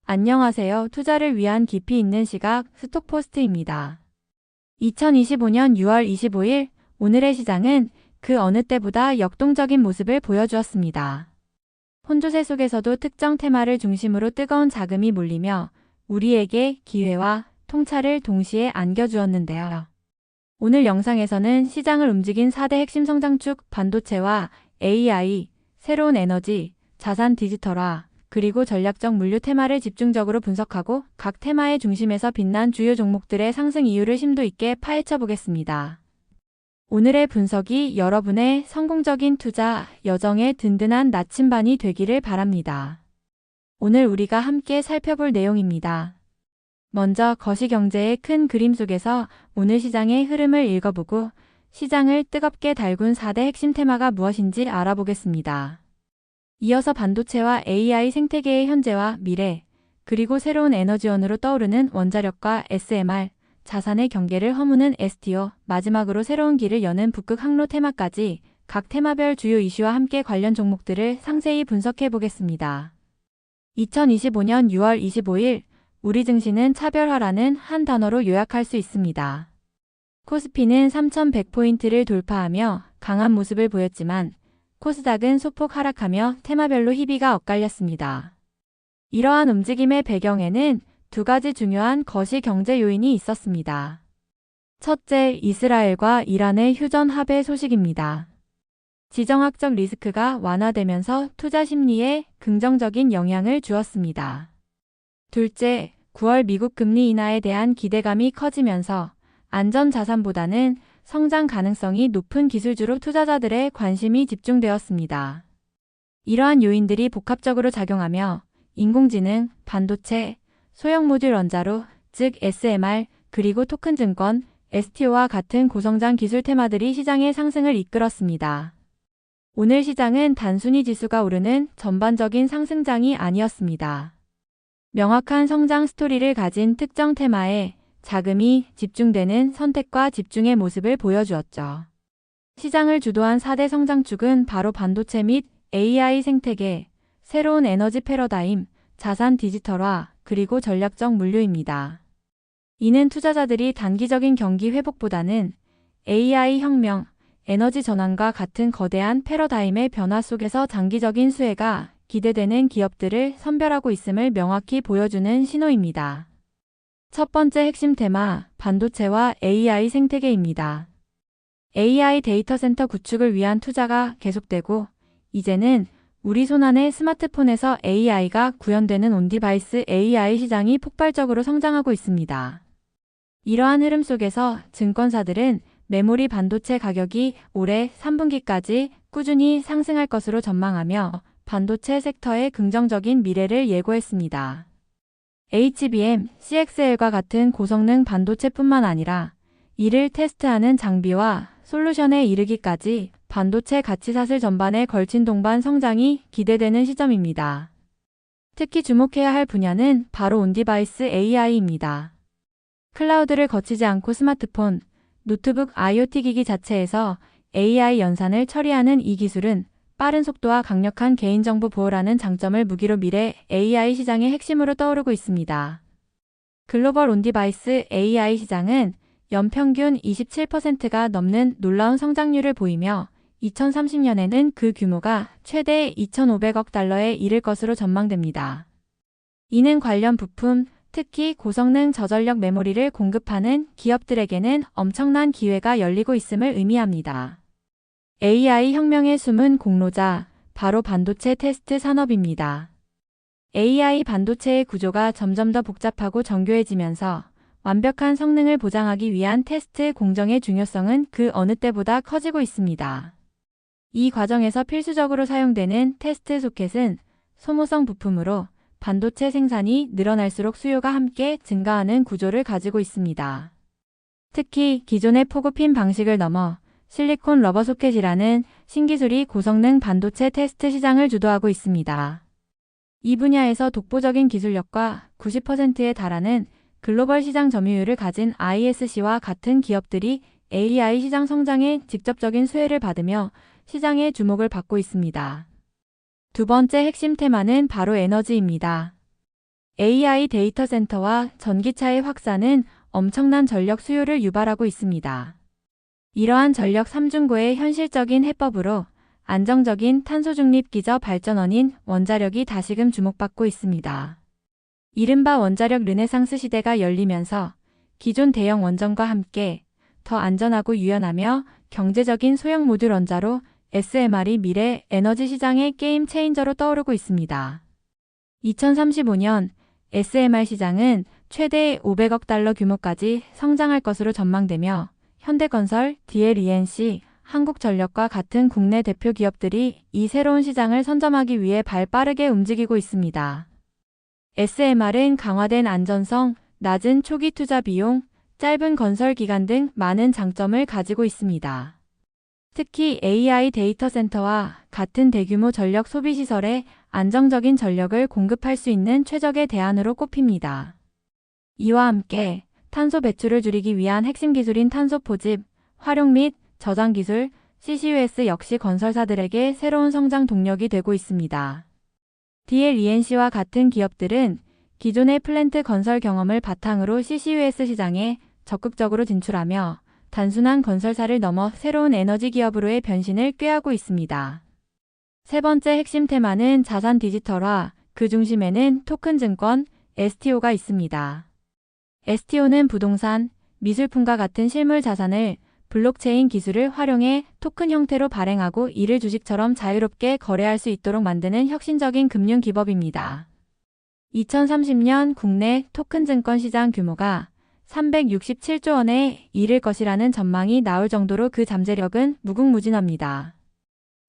안녕하세요. 투자를 위한 깊이 있는 시각 스톡포스트입니다. 2025년 6월 25일 오늘의 시장은 그 어느 때보다 역동적인 모습을 보여주었습니다. 혼조세 속에서도 특정 테마를 중심으로 뜨거운 자금이 몰리며 우리에게 기회와 통찰을 동시에 안겨주었는데요. 오늘 영상에서는 시장을 움직인 4대 핵심 성장축 반도체와 AI, 새로운 에너지, 자산 디지털화, 그리고 전략적 물류 테마를 집중적으로 분석하고 각 테마의 중심에서 빛난 주요 종목들의 상승 이유를 심도 있게 파헤쳐 보겠습니다. 오늘의 분석이 여러분의 성공적인 투자 여정의 든든한 나침반이 되기를 바랍니다. 오늘 우리가 함께 살펴볼 내용입니다. 먼저 거시경제의 큰 그림 속에서 오늘 시장의 흐름을 읽어보고 시장을 뜨겁게 달군 4대 핵심 테마가 무엇인지 알아보겠습니다. 이어서 반도체와 AI 생태계의 현재와 미래, 그리고 새로운 에너지원으로 떠오르는 원자력과 SMR, 자산의 경계를 허무는 STO, 마지막으로 새로운 길을 여는 북극 항로 테마까지 각 테마별 주요 이슈와 함께 관련 종목들을 상세히 분석해 보겠습니다. 2025년 6월 25일 우리 증시는 차별화라는 한 단어로 요약할 수 있습니다. 코스피는 3,100포인트를 돌파하며 강한 모습을 보였지만 코스닥은 소폭 하락하며 테마별로 희비가 엇갈렸습니다. 이러한 움직임의 배경에는 두 가지 중요한 거시경제 요인이 있었습니다. 첫째, 이스라엘과 이란의 휴전 합의 소식입니다. 지정학적 리스크가 완화되면서 투자 심리에 긍정적인 영향을 주었습니다. 둘째, 9월 미국 금리 인하에 대한 기대감이 커지면서 안전자산보다는 성장 가능성이 높은 기술주로 투자자들의 관심이 집중되었습니다. 이러한 요인들이 복합적으로 작용하며 인공지능, 반도체, 소형 모듈 원자로, 즉 SMR, 그리고 토큰 증권, STO와 같은 고성장 기술 테마들이 시장의 상승을 이끌었습니다. 오늘 시장은 단순히 지수가 오르는 전반적인 상승장이 아니었습니다. 명확한 성장 스토리를 가진 특정 테마에 자금이 집중되는 선택과 집중의 모습을 보여주었죠. 시장을 주도한 4대 성장축은 바로 반도체 및 AI 생태계, 새로운 에너지 패러다임, 자산 디지털화, 그리고 전략적 물류입니다. 이는 투자자들이 단기적인 경기 회복보다는 AI 혁명, 에너지 전환과 같은 거대한 패러다임의 변화 속에서 장기적인 수혜가 기대되는 기업들을 선별하고 있음을 명확히 보여주는 신호입니다. 첫 번째 핵심 테마, 반도체와 AI 생태계입니다. AI 데이터 센터 구축을 위한 투자가 계속되고 이제는 우리 손안의 스마트폰에서 AI가 구현되는 온디바이스 AI 시장이 폭발적으로 성장하고 있습니다. 이러한 흐름 속에서 증권사들은 메모리 반도체 가격이 올해 3분기까지 꾸준히 상승할 것으로 전망하며 반도체 섹터의 긍정적인 미래를 예고했습니다. HBM, CXL과 같은 고성능 반도체뿐만 아니라 이를 테스트하는 장비와 솔루션에 이르기까지 반도체 가치사슬 전반에 걸친 동반 성장이 기대되는 시점입니다. 특히 주목해야 할 분야는 바로 온디바이스 AI입니다. 클라우드를 거치지 않고 스마트폰, 노트북 IoT 기기 자체에서 AI 연산을 처리하는 이 기술은 빠른 속도와 강력한 개인정보 보호라는 장점을 무기로 미래 AI 시장의 핵심으로 떠오르고 있습니다. 글로벌 온디바이스 AI 시장은 연평균 27%가 넘는 놀라운 성장률을 보이며 2030년에는 그 규모가 최대 2,500억 달러에 이를 것으로 전망됩니다. 이는 관련 부품, 특히 고성능 저전력 메모리를 공급하는 기업들에게는 엄청난 기회가 열리고 있음을 의미합니다. AI 혁명의 숨은 공로자, 바로 반도체 테스트 산업입니다. AI 반도체의 구조가 점점 더 복잡하고 정교해지면서 완벽한 성능을 보장하기 위한 테스트 공정의 중요성은 그 어느 때보다 커지고 있습니다. 이 과정에서 필수적으로 사용되는 테스트 소켓은 소모성 부품으로 반도체 생산이 늘어날수록 수요가 함께 증가하는 구조를 가지고 있습니다. 특히 기존의 포구핀 방식을 넘어 실리콘 러버 소켓이라는 신기술이 고성능 반도체 테스트 시장을 주도하고 있습니다. 이 분야에서 독보적인 기술력과 90%에 달하는 글로벌 시장 점유율을 가진 ISC와 같은 기업들이 AI 시장 성장에 직접적인 수혜를 받으며 시장의 주목을 받고 있습니다. 두 번째 핵심 테마는 바로 에너지입니다. AI 데이터 센터와 전기차의 확산은 엄청난 전력 수요를 유발하고 있습니다. 이러한 전력 삼중고의 현실적인 해법으로 안정적인 탄소 중립 기저 발전원인 원자력이 다시금 주목받고 있습니다. 이른바 원자력 르네상스 시대가 열리면서 기존 대형 원전과 함께 더 안전하고 유연하며 경제적인 소형 모듈 원자로 SMR이 미래 에너지 시장의 게임 체인저로 떠오르고 있습니다. 2035년 SMR 시장은 최대 500억 달러 규모까지 성장할 것으로 전망되며 현대건설, DLENC, 한국전력과 같은 국내 대표 기업들이 이 새로운 시장을 선점하기 위해 발빠르게 움직이고 있습니다. SMR은 강화된 안전성, 낮은 초기 투자 비용, 짧은 건설 기간 등 많은 장점을 가지고 있습니다. 특히 AI 데이터 센터와 같은 대규모 전력 소비 시설에 안정적인 전력을 공급할 수 있는 최적의 대안으로 꼽힙니다. 이와 함께 탄소 배출을 줄이기 위한 핵심 기술인 탄소 포집, 활용 및 저장 기술, CCUS 역시 건설사들에게 새로운 성장 동력이 되고 있습니다. DLENC와 같은 기업들은 기존의 플랜트 건설 경험을 바탕으로 CCUS 시장에 적극적으로 진출하며 단순한 건설사를 넘어 새로운 에너지 기업으로의 변신을 꾀하고 있습니다. 세 번째 핵심 테마는 자산 디지털화, 그 중심에는 토큰 증권, STO가 있습니다. STO는 부동산, 미술품과 같은 실물 자산을 블록체인 기술을 활용해 토큰 형태로 발행하고 이를 주식처럼 자유롭게 거래할 수 있도록 만드는 혁신적인 금융 기법입니다. 2030년 국내 토큰 증권 시장 규모가 367조 원에 이를 것이라는 전망이 나올 정도로 그 잠재력은 무궁무진합니다.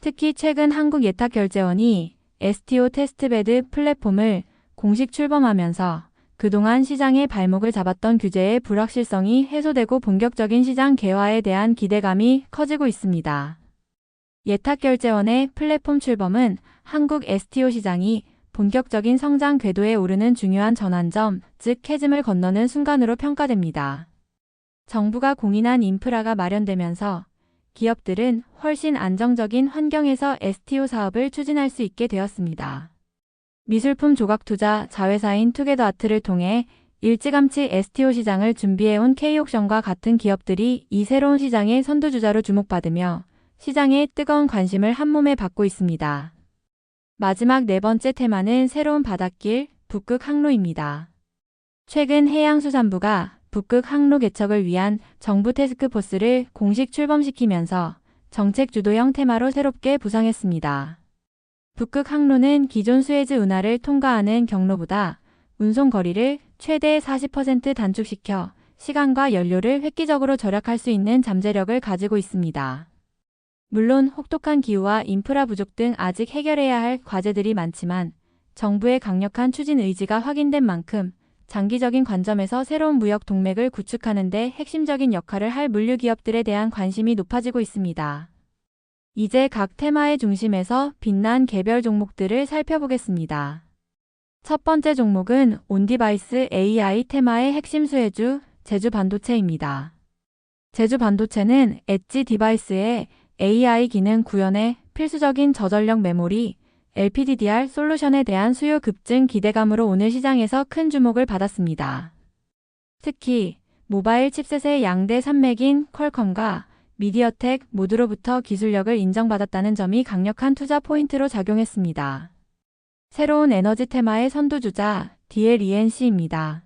특히 최근 한국예탁결제원이 STO 테스트베드 플랫폼을 공식 출범하면서 그동안 시장의 발목을 잡았던 규제의 불확실성이 해소되고 본격적인 시장 개화에 대한 기대감이 커지고 있습니다. 예탁결제원의 플랫폼 출범은 한국 STO 시장이 본격적인 성장 궤도에 오르는 중요한 전환점, 즉 캐즘을 건너는 순간으로 평가됩니다. 정부가 공인한 인프라가 마련되면서 기업들은 훨씬 안정적인 환경에서 STO 사업을 추진할 수 있게 되었습니다. 미술품 조각 투자 자회사인 투게더아트를 통해 일찌감치 STO 시장을 준비해온 K옥션과 같은 기업들이 이 새로운 시장의 선두주자로 주목받으며 시장의 뜨거운 관심을 한몸에 받고 있습니다. 마지막 네 번째 테마는 새로운 바닷길, 북극 항로입니다. 최근 해양수산부가 북극 항로 개척을 위한 정부 태스크포스를 공식 출범시키면서 정책 주도형 테마로 새롭게 부상했습니다. 북극 항로는 기존 수에즈 운하를 통과하는 경로보다 운송 거리를 최대 40% 단축시켜 시간과 연료를 획기적으로 절약할 수 있는 잠재력을 가지고 있습니다. 물론 혹독한 기후와 인프라 부족 등 아직 해결해야 할 과제들이 많지만 정부의 강력한 추진 의지가 확인된 만큼 장기적인 관점에서 새로운 무역 동맥을 구축하는 데 핵심적인 역할을 할 물류 기업들에 대한 관심이 높아지고 있습니다. 이제 각 테마의 중심에서 빛난 개별 종목들을 살펴보겠습니다. 첫 번째 종목은 온디바이스 AI 테마의 핵심 수혜주 제주반도체입니다. 제주반도체는 엣지 디바이스의 AI 기능 구현에 필수적인 저전력 메모리, LPDDR 솔루션에 대한 수요 급증 기대감으로 오늘 시장에서 큰 주목을 받았습니다. 특히 모바일 칩셋의 양대 산맥인 퀄컴과 미디어텍 모두로부터 기술력을 인정받았다는 점이 강력한 투자 포인트로 작용했습니다. 새로운 에너지 테마의 선두주자 DLENC입니다.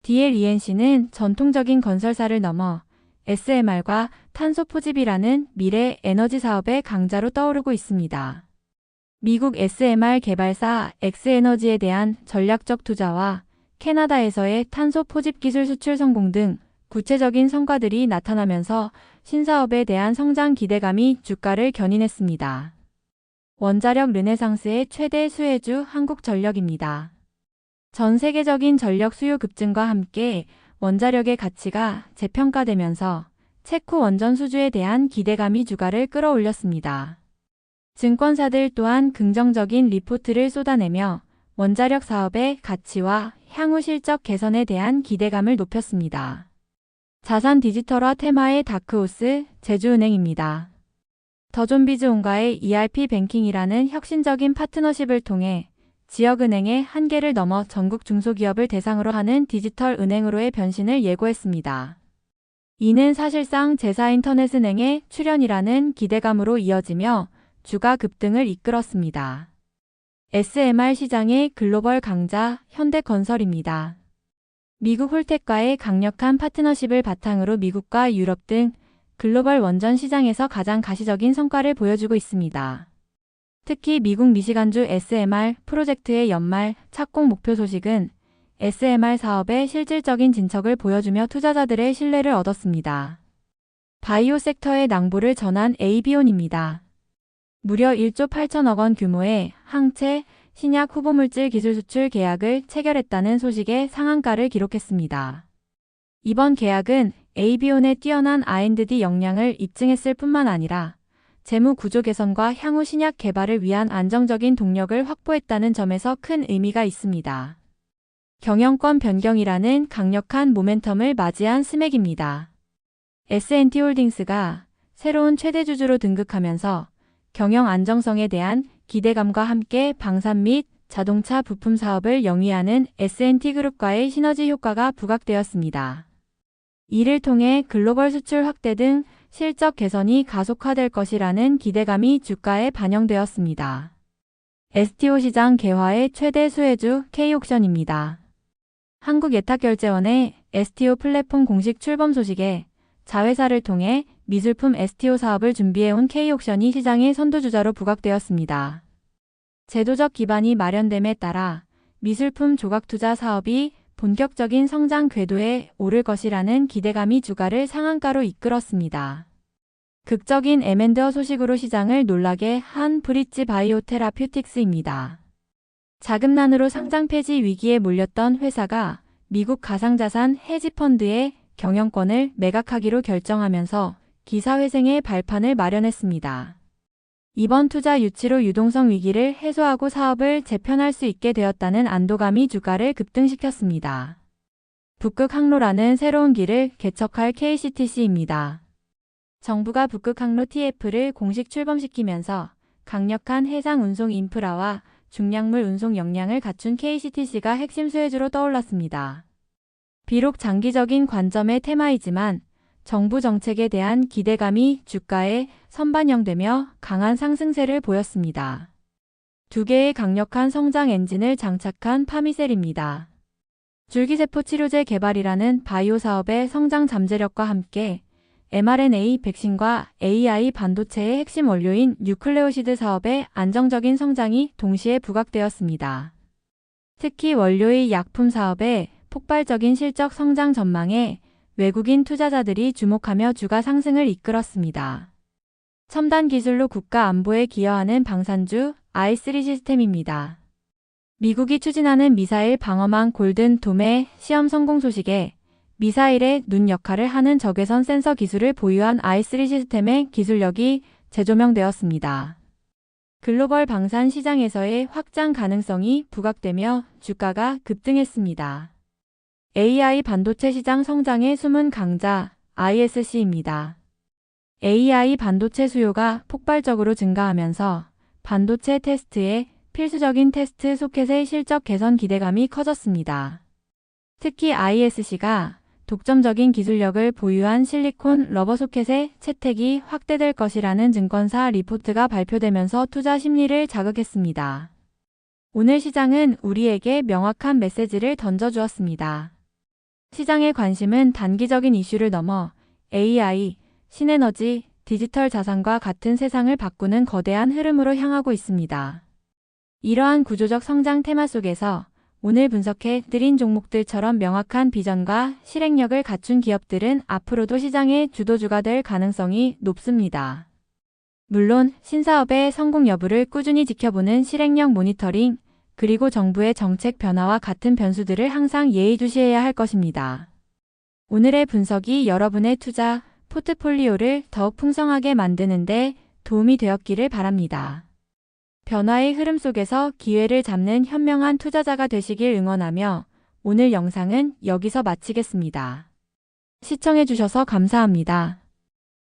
DLENC는 전통적인 건설사를 넘어 SMR과 탄소 포집이라는 미래 에너지 사업의 강자로 떠오르고 있습니다. 미국 SMR 개발사 엑스에너지에 대한 전략적 투자와 캐나다에서의 탄소 포집 기술 수출 성공 등 구체적인 성과들이 나타나면서 신사업에 대한 성장 기대감이 주가를 견인했습니다. 원자력 르네상스의 최대 수혜주 한국전력입니다. 전 세계적인 전력 수요 급증과 함께 원자력의 가치가 재평가되면서 체코 원전 수주에 대한 기대감이 주가를 끌어올렸습니다. 증권사들 또한 긍정적인 리포트를 쏟아내며 원자력 사업의 가치와 향후 실적 개선에 대한 기대감을 높였습니다. 자산 디지털화 테마의 다크호스 제주은행입니다. 더존비즈온과의 ERP 뱅킹이라는 혁신적인 파트너십을 통해 지역은행의 한계를 넘어 전국 중소기업을 대상으로 하는 디지털 은행으로의 변신을 예고했습니다. 이는 사실상 제4인터넷은행의 출현이라는 기대감으로 이어지며 주가 급등을 이끌었습니다. SMR 시장의 글로벌 강자 현대건설입니다. 미국 홀텍과의 강력한 파트너십을 바탕으로 미국과 유럽 등 글로벌 원전 시장에서 가장 가시적인 성과를 보여주고 있습니다. 특히 미국 미시간주 SMR 프로젝트의 연말 착공 목표 소식은 SMR 사업의 실질적인 진척을 보여주며 투자자들의 신뢰를 얻었습니다. 바이오 섹터의 낭보를 전한 에이비온입니다. 무려 1조 8천억 원 규모의 항체, 신약 후보물질 기술 수출 계약을 체결했다는 소식에 상한가를 기록했습니다. 이번 계약은 에이비온의 뛰어난 R&D 역량을 입증했을 뿐만 아니라 재무 구조 개선과 향후 신약 개발을 위한 안정적인 동력을 확보했다는 점에서 큰 의미가 있습니다. 경영권 변경이라는 강력한 모멘텀을 맞이한 스맥입니다. S&T홀딩스가 새로운 최대 주주로 등극하면서 경영 안정성에 대한 기대감과 함께 방산 및 자동차 부품 사업을 영위하는 S&T그룹과의 시너지 효과가 부각되었습니다. 이를 통해 글로벌 수출 확대 등 실적 개선이 가속화될 것이라는 기대감이 주가에 반영되었습니다. STO 시장 개화의 최대 수혜주 K옥션입니다. 한국예탁결제원의 STO 플랫폼 공식 출범 소식에 자회사를 통해 미술품 STO 사업을 준비해온 K옥션이 시장의 선두주자로 부각되었습니다. 제도적 기반이 마련됨에 따라 미술품 조각투자 사업이 본격적인 성장 궤도에 오를 것이라는 기대감이 주가를 상한가로 이끌었습니다. 극적인 M&A 소식으로 시장을 놀라게 한 브릿지 바이오 테라퓨틱스입니다. 자금난으로 상장 폐지 위기에 몰렸던 회사가 미국 가상자산 헤지펀드의 경영권을 매각하기로 결정하면서 기사회생의 발판을 마련했습니다. 이번 투자 유치로 유동성 위기를 해소하고 사업을 재편할 수 있게 되었다는 안도감이 주가를 급등시켰습니다. 북극 항로라는 새로운 길을 개척할 KCTC입니다. 정부가 북극 항로 TF를 공식 출범시키면서 강력한 해상 운송 인프라와 중량물 운송 역량을 갖춘 KCTC가 핵심 수혜주로 떠올랐습니다. 비록 장기적인 관점의 테마이지만 정부 정책에 대한 기대감이 주가에 선반영되며 강한 상승세를 보였습니다. 두 개의 강력한 성장 엔진을 장착한 파미셀입니다. 줄기세포 치료제 개발이라는 바이오 사업의 성장 잠재력과 함께 mRNA 백신과 AI 반도체의 핵심 원료인 뉴클레오시드 사업의 안정적인 성장이 동시에 부각되었습니다. 특히 원료의 약품 사업의 폭발적인 실적 성장 전망에 외국인 투자자들이 주목하며 주가 상승을 이끌었습니다. 첨단 기술로 국가 안보에 기여하는 방산주 i3 시스템입니다. 미국이 추진하는 미사일 방어망 골든 돔의 시험 성공 소식에 미사일의 눈 역할을 하는 적외선 센서 기술을 보유한 i3 시스템의 기술력이 재조명되었습니다. 글로벌 방산 시장에서의 확장 가능성이 부각되며 주가가 급등했습니다. AI 반도체 시장 성장의 숨은 강자 ISC입니다. AI 반도체 수요가 폭발적으로 증가하면서 반도체 테스트에 필수적인 테스트 소켓의 실적 개선 기대감이 커졌습니다. 특히 ISC가 독점적인 기술력을 보유한 실리콘 러버 소켓의 채택이 확대될 것이라는 증권사 리포트가 발표되면서 투자 심리를 자극했습니다. 오늘 시장은 우리에게 명확한 메시지를 던져주었습니다. 시장의 관심은 단기적인 이슈를 넘어 AI, 신에너지, 디지털 자산과 같은 세상을 바꾸는 거대한 흐름으로 향하고 있습니다. 이러한 구조적 성장 테마 속에서 오늘 분석해 드린 종목들처럼 명확한 비전과 실행력을 갖춘 기업들은 앞으로도 시장의 주도주가 될 가능성이 높습니다. 물론 신사업의 성공 여부를 꾸준히 지켜보는 실행력 모니터링, 그리고 정부의 정책 변화와 같은 변수들을 항상 예의주시해야 할 것입니다. 오늘의 분석이 여러분의 투자 포트폴리오를 더욱 풍성하게 만드는 데 도움이 되었기를 바랍니다. 변화의 흐름 속에서 기회를 잡는 현명한 투자자가 되시길 응원하며 오늘 영상은 여기서 마치겠습니다. 시청해주셔서 감사합니다.